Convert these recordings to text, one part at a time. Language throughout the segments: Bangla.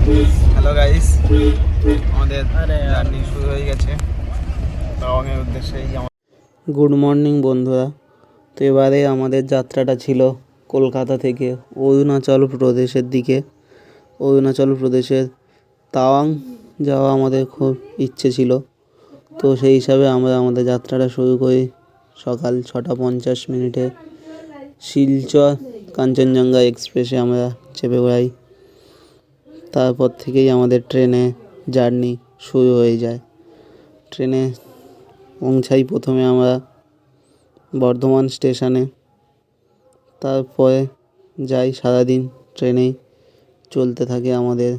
হ্যালো গাইস, আমাদের জার্নি শুরু হয়ে গেছে তাওয়াংয়ের উদ্দেশ্যে। গুড মর্নিং বন্ধুরা। তো এবারে আমাদের যাত্রাটা ছিল কলকাতা থেকে অরুণাচল প্রদেশের দিকে। অরুণাচল প্রদেশের তাওয়াং যাওয়া আমাদের খুব ইচ্ছে ছিল। তো সেই হিসাবে আমরা আমাদের যাত্রাটা শুরু করি সকাল 6:50 শিলচর কাঞ্চনজঙ্ঘা এক্সপ্রেসে আমরা চেপে পড়াই। তারপর থেকেই আমাদের ট্রেনে জার্নি শুরু হয়ে যায়। ট্রেনে পৌঁছাই প্রথমে আমরা বর্ধমান স্টেশনে, তারপরে যাই সারাদিন ট্রেনেই চলতে থাকে আমাদের।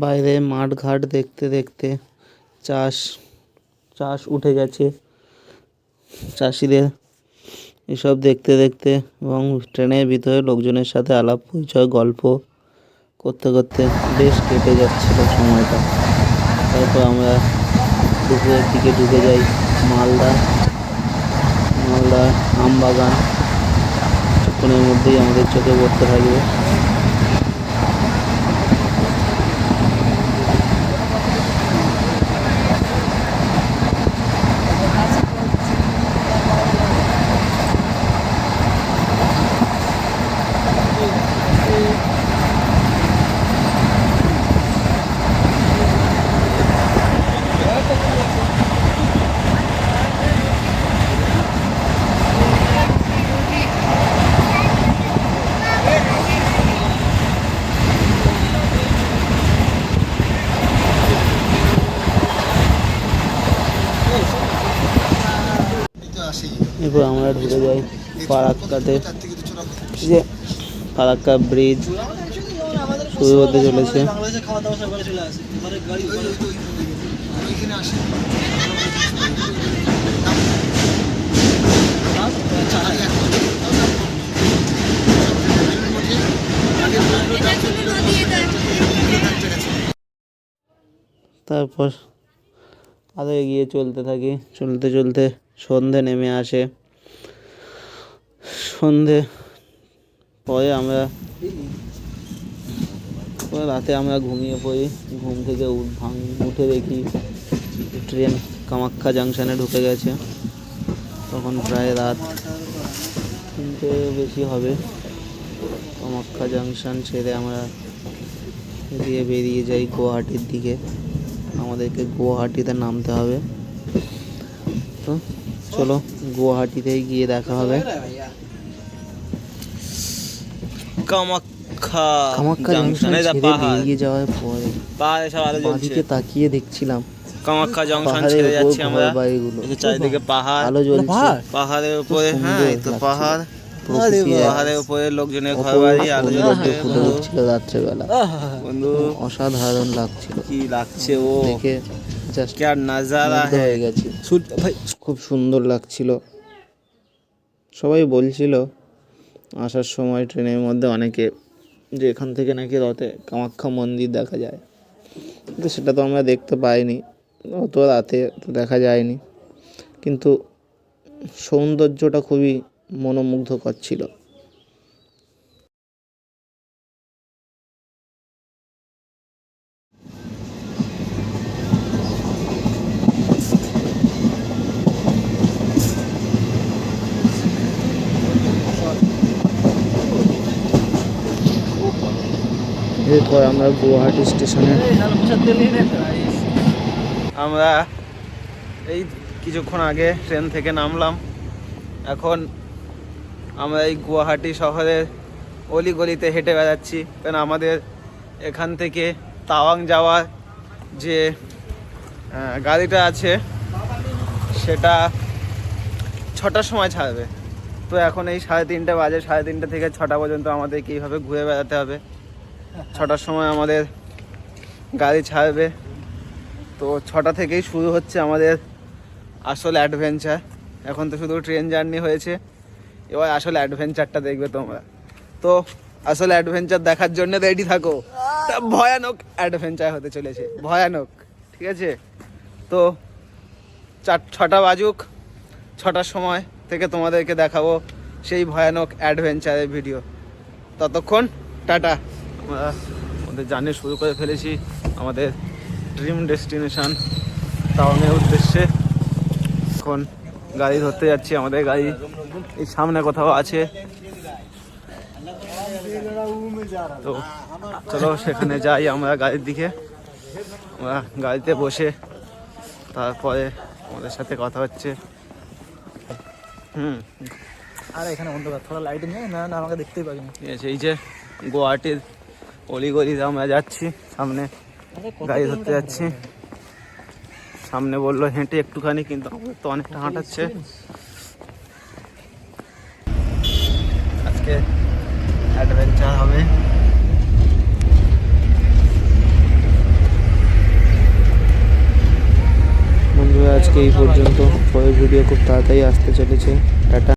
বাইরে মাঠ ঘাট দেখতে দেখতে চাষ উঠে গেছে চাষিদের, এসব দেখতে দেখতে এবং ট্রেনের ভিতরে লোকজনের সাথে আলাপ পরিচয় গল্প করতে করতে বেশ কেটে যাচ্ছিল সময়টা। তারপর আমরা দুপুরের দিকে ঢুকে যাই মালদা আমবাগান। কিছুক্ষণের মধ্যেই আমাদের চোখে পড়তে থাকবে। এরপর আমরা ঢুকে যাই ফারাক্কাতে। যে ফারাক্কা ব্রিজ শুরু হতে চলেছে। তারপর আরও এগিয়ে চলতে থাকি। চলতে চলতে সন্ধে নেমে আসে। সন্ধে পরে রাতে আমরা ঘুমিয়ে পড়ি। ঘুম থেকে উঠে দেখি ট্রেন কামাখ্যা জাংশনে ঢুকে গেছে। তখন প্রায় রাত 3টে বেশি হবে। কামাখ্যা জাংশন ছেড়ে আমরা বেরিয়ে যাই গুয়াহাটির দিকে। আমাদেরকে গুয়াহাটিতে নামতে হবে। তো চলো গুয়াহাটিতেই গিয়ে দেখা হবে। কামাখ্যা জাংশনে বেরিয়ে যাওয়ার পরে বাদিকে তাকিয়ে দেখছিলাম কামাখ্যা জংশন ছেড়ে যাচ্ছি আমরা। চারিদিকে পাহাড়, আলো জ্বলছে পাহাড়ের উপরে। হ্যাঁ, তো পাহাড়ের উপরে লোকজনের ঘর বাড়ি, আলো জ্বলছে, ফুটে উঠছিল রাত্রেবেলা। বন্ধু অসাধারণ লাগছিল। কি লাগছে ও দেখে, জাস্ট क्या नजारा হয়ে গেছে। খুব সুন্দর লাগছিল। সবাই বলছিল আসার সময় ট্রেনের মধ্যে অনেকে যে এখান থেকে নাকি রথে কামাখ্যা মন্দির দেখা যায়, কিন্তু সেটা তো আমরা দেখতে পাইনি। অত রাতে তো দেখা যায়নি, কিন্তু সৌন্দর্যটা খুবই মনোমুগ্ধকর ছিল। এরপর আমরা গুয়াহাটি স্টেশনে আমরা এই কিছুক্ষণ আগে ট্রেন থেকে নামলাম। এখন আমরা এই গুয়াহাটি শহরের অলিগলিতে হেঁটে বেড়াচ্ছি, কারণ আমাদের এখান থেকে তাওয়াং যাওয়ার যে গাড়িটা আছে সেটা 6টার সময় ছাড়বে। তো এখন এই 3:30 বাজে। 3:30 থেকে 6টা পর্যন্ত আমাদেরকে এইভাবে ঘুরে বেড়াতে হবে। 6টার সময় আমাদের গাড়ি ছাড়বে। তো 6টা থেকেই শুরু হচ্ছে আমাদের আসল অ্যাডভেঞ্চার। এখন তো শুধু ট্রেন জার্নি হয়েছে, এবার আসল অ্যাডভেঞ্চারটা দেখবে তোমরা। তো আসল অ্যাডভেঞ্চার দেখার জন্য রেডি থাকো। ভয়ানক অ্যাডভেঞ্চার হতে চলেছে, ভয়ানক। ঠিক আছে, তো 6টা বাজুক। 6টার সময় থেকে তোমাদেরকে দেখাবো সেই ভয়ানক অ্যাডভেঞ্চারের ভিডিও। ততক্ষণ টাটা। আমরা আমাদের জার্নি শুরু করে ফেলেছি আমাদের ড্রিম ডেস্টিনেশন টাউনের উদ্দেশ্যে। এখন গাড়ি ধরতে যাচ্ছি, আমাদের গাড়ি এই সামনে কোথাও আছে, তো চলো সেখানে যাই আমরা গাড়ির দিকে। আমরা গাড়িতে বসে তারপরে আমাদের সাথে কথা হচ্ছে। আর এখানে অন্ধকার, থোড়া লাইটিং নেই না, আমাকে দেখতেই পাইনি। এই যে গুয়াহাটির অলিগলিতে আমরা যাচ্ছি, সামনে গাড়ি ধরতে যাচ্ছি। সামনে বললো হেঁটে একটুখানি, কিন্তু আমাদের তো অনেকটা হাঁটাচ্ছে। আজকে অ্যাডভেঞ্চার হবে। বন্ধুরা আজকে এই পর্যন্ত, পরের ভিডিও খুব তাড়াতাড়ি আসতে চলেছে।